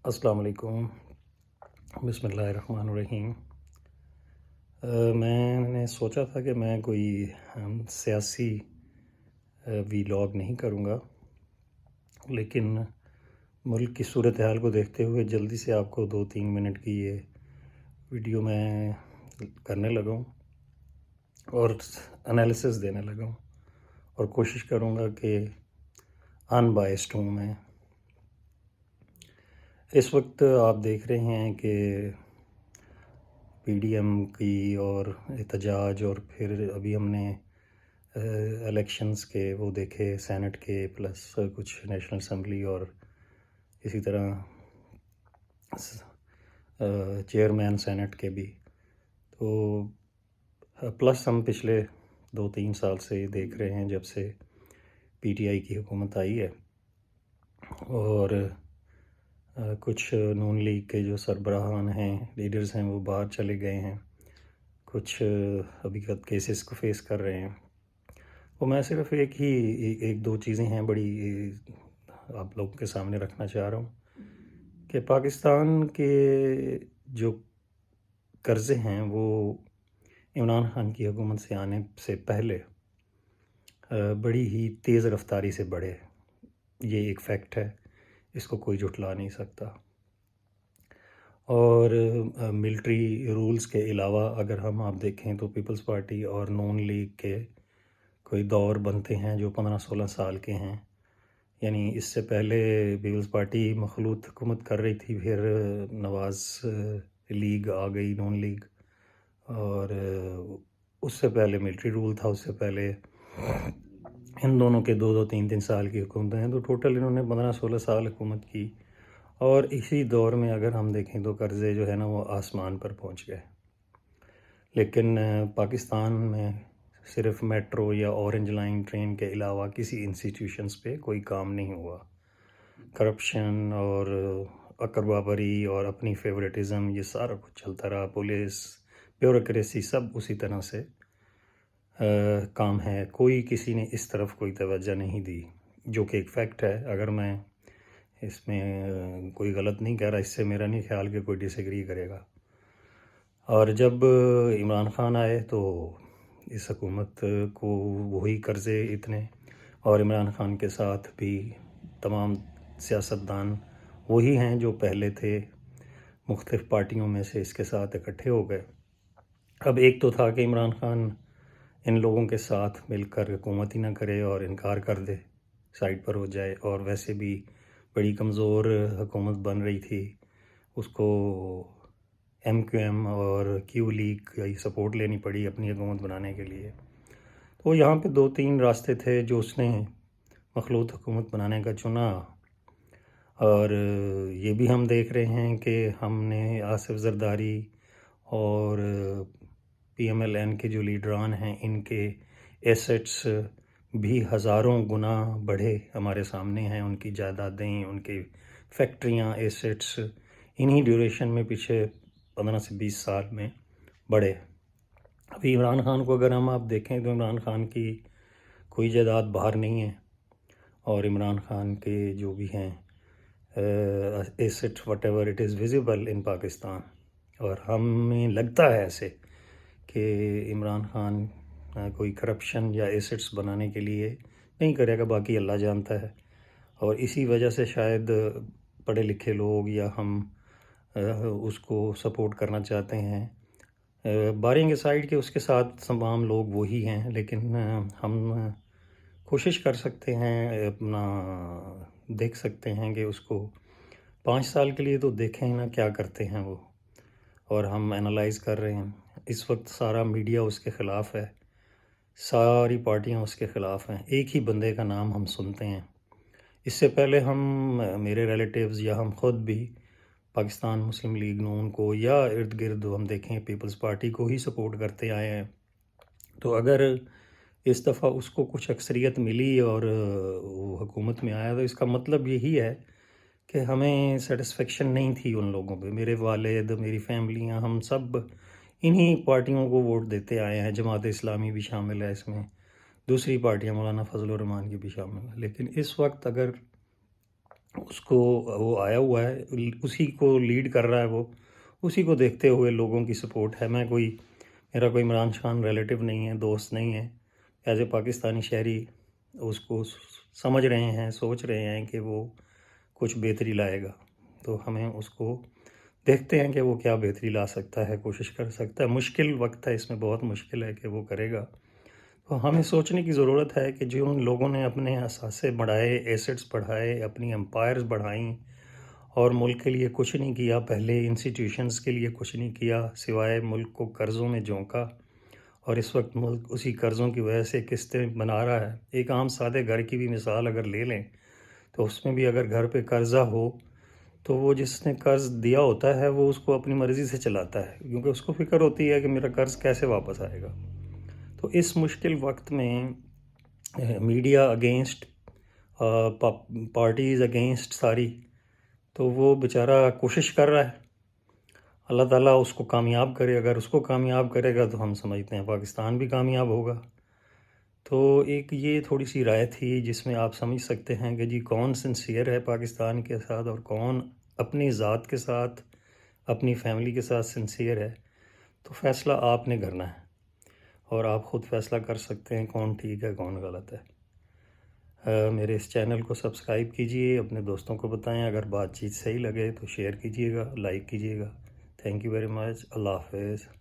السلام علیکم، بسم اللہ الرحمن الرحیم۔ میں نے سوچا تھا کہ میں کوئی سیاسی ویلاگ نہیں کروں گا، لیکن ملک کی صورتحال کو دیکھتے ہوئے جلدی سے آپ کو 2-3 منٹ کی یہ ویڈیو میں کرنے لگا ہوں اور انالیسس دینے لگا ہوں، اور کوشش کروں گا کہ ان بائسڈ ہوں میں۔ اس وقت آپ دیکھ رہے ہیں کہ پی ڈی ایم کی اور احتجاج، اور پھر ابھی ہم نے الیکشنز کے وہ دیکھے، سینٹ کے پلس کچھ نیشنل اسمبلی اور اسی طرح چیئرمین سینٹ کے بھی، تو پلس ہم پچھلے 2-3 سال سے دیکھ رہے ہیں جب سے پی ٹی آئی کی حکومت آئی ہے، اور کچھ نون لیگ کے جو سربراہان ہیں، لیڈرز ہیں، وہ باہر چلے گئے ہیں، کچھ ابھی کیسز کو فیس کر رہے ہیں۔ وہ میں صرف ایک دو چیزیں ہیں بڑی آپ لوگوں کے سامنے رکھنا چاہ رہا ہوں کہ پاکستان کے جو قرضے ہیں وہ عمران خان کی حکومت سے آنے سے پہلے بڑی ہی تیز رفتاری سے بڑھے۔ یہ ایک فیکٹ ہے، اس کو کوئی جھٹلا نہیں سکتا۔ اور ملٹری رولز کے علاوہ اگر آپ دیکھیں تو پیپلز پارٹی اور نون لیگ کے کوئی دور بنتے ہیں جو 15-16 سال کے ہیں، یعنی اس سے پہلے پیپلز پارٹی مخلوط حکومت کر رہی تھی، پھر نواز لیگ آ گئی، نون لیگ، اور اس سے پہلے ملٹری رول تھا، اس سے پہلے ان دونوں کے 2-3 سال کی حکومتیں ہیں، تو ٹوٹل انہوں نے 15-16 سال حکومت کی، اور اسی دور میں اگر ہم دیکھیں تو قرضے جو ہے نا وہ آسمان پر پہنچ گئے۔ لیکن پاکستان میں صرف میٹرو یا اورنج لائن ٹرین کے علاوہ کسی انسٹیٹیوشنز پہ کوئی کام نہیں ہوا۔ کرپشن اور اقربا بری اور اپنی فیوریٹزم، یہ سارا کچھ چلتا رہا، پولیس، بیوروکریسی، سب اسی طرح سے کام ہے، کوئی کسی نے اس طرف کوئی توجہ نہیں دی، جو کہ ایک فیکٹ ہے۔ اگر میں اس میں کوئی غلط نہیں کہہ رہا، اس سے میرا نہیں خیال کہ کوئی ڈس ایگری کرے گا۔ اور جب عمران خان آئے تو اس حکومت کو وہی قرضے اتنے، اور عمران خان کے ساتھ بھی تمام سیاستدان وہی ہیں جو پہلے تھے، مختلف پارٹیوں میں سے اس کے ساتھ اکٹھے ہو گئے۔ اب ایک تو تھا کہ عمران خان ان لوگوں کے ساتھ مل کر حکومت ہی نہ کرے اور انکار کر دے، سائڈ پر ہو جائے، اور ویسے بھی بڑی کمزور حکومت بن رہی تھی، اس کو ایم کیو ایم اور کیو لیگ کی سپورٹ لینی پڑی اپنی حکومت بنانے کے لیے۔ تو یہاں پہ 2-3 راستے تھے جو اس نے مخلوط حکومت بنانے کا چنا، اور یہ بھی ہم دیکھ رہے ہیں کہ ہم نے آصف زرداری اور پی ایم ایل این کے جو لیڈران ہیں، ان کے ایسٹس بھی ہزاروں گنا بڑھے ہمارے سامنے ہیں، ان کی جائیدادیں، ان کی فیکٹریاں، ایسٹس انہی ڈیوریشن میں پچھلے 15 سے 20 سال میں بڑھے۔ ابھی عمران خان کو اگر آپ دیکھیں تو عمران خان کی کوئی جائیداد باہر نہیں ہے، اور عمران خان کے جو بھی ہیں east what ever it is visible in Pakistan, اور ہمیں لگتا ہے ایسے کہ عمران خان کوئی کرپشن یا ایسٹس بنانے کے لیے نہیں کرے گا، باقی اللہ جانتا ہے۔ اور اسی وجہ سے شاید پڑھے لکھے لوگ یا ہم اس کو سپورٹ کرنا چاہتے ہیں، بارنگ اسائڈ کے اس کے ساتھ تمام لوگ وہی ہیں، لیکن ہم کوشش کر سکتے ہیں، اپنا دیکھ سکتے ہیں کہ اس کو 5 سال کے لیے تو دیکھیں نا کیا کرتے ہیں وہ، اور ہم انالائز کر رہے ہیں۔ اس وقت سارا میڈیا اس کے خلاف ہے، ساری پارٹیاں اس کے خلاف ہیں، ایک ہی بندے کا نام ہم سنتے ہیں۔ اس سے پہلے میرے ریلیٹیوز یا ہم خود بھی پاکستان مسلم لیگ نون کو یا ارد گرد ہم دیکھیں پیپلز پارٹی کو ہی سپورٹ کرتے آئے ہیں۔ تو اگر اس دفعہ اس کو کچھ اکثریت ملی اور وہ حکومت میں آیا، تو اس کا مطلب یہی ہے کہ ہمیں سیٹسفیکشن نہیں تھی ان لوگوں پہ۔ میرے والد، میری فیملیاں، ہم سب انہی پارٹیوں کو ووٹ دیتے آئے ہیں، جماعت اسلامی بھی شامل ہے اس میں، دوسری پارٹیاں مولانا فضل الرحمان کی بھی شامل ہیں۔ لیکن اس وقت اگر اس کو وہ آیا ہوا ہے، اسی کو لیڈ کر رہا ہے، وہ اسی کو دیکھتے ہوئے لوگوں کی سپورٹ ہے۔ میرا کوئی عمران خان ریلیٹو نہیں ہے، دوست نہیں ہے۔ ایز اے پاکستانی شہری اس کو سمجھ رہے ہیں، سوچ رہے ہیں کہ وہ کچھ بہتری لائے گا، تو ہمیں اس کو دیکھتے ہیں کہ وہ کیا بہتری لا سکتا ہے، کوشش کر سکتا ہے۔ مشکل وقت ہے، اس میں بہت مشکل ہے کہ وہ کرے گا۔ تو ہمیں سوچنے کی ضرورت ہے کہ جو ان لوگوں نے اپنے اثاثے بڑھائے، ایسٹس بڑھائے، اپنی امپائرز بڑھائیں اور ملک کے لیے کچھ نہیں کیا، پہلے انسٹیٹیوشنز کے لیے کچھ نہیں کیا سوائے ملک کو قرضوں میں جھونکا، اور اس وقت ملک اسی قرضوں کی وجہ سے قسطیں بنا رہا ہے۔ ایک عام سادے گھر کی بھی مثال اگر لے لیں تو اس میں بھی اگر گھر پہ قرضہ ہو تو وہ جس نے قرض دیا ہوتا ہے وہ اس کو اپنی مرضی سے چلاتا ہے، کیونکہ اس کو فکر ہوتی ہے کہ میرا قرض کیسے واپس آئے گا۔ تو اس مشکل وقت میں میڈیا اگینسٹ، پارٹیز اگینسٹ ساری، تو وہ بیچارہ کوشش کر رہا ہے۔ اللہ تعالیٰ اس کو کامیاب کرے، اگر اس کو کامیاب کرے گا تو ہم سمجھتے ہیں پاکستان بھی کامیاب ہوگا۔ تو ایک یہ تھوڑی سی رائے تھی جس میں آپ سمجھ سکتے ہیں کہ جی کون سنسیئر ہے پاکستان کے ساتھ اور کون اپنی ذات کے ساتھ، اپنی فیملی کے ساتھ سنسیئر ہے۔ تو فیصلہ آپ نے کرنا ہے، اور آپ خود فیصلہ کر سکتے ہیں کون ٹھیک ہے کون غلط ہے۔ میرے اس چینل کو سبسکرائب کیجئے، اپنے دوستوں کو بتائیں، اگر بات چیت صحیح لگے تو شیئر کیجئے گا، لائک کیجئے گا۔ Thank you very much. اللہ حافظ۔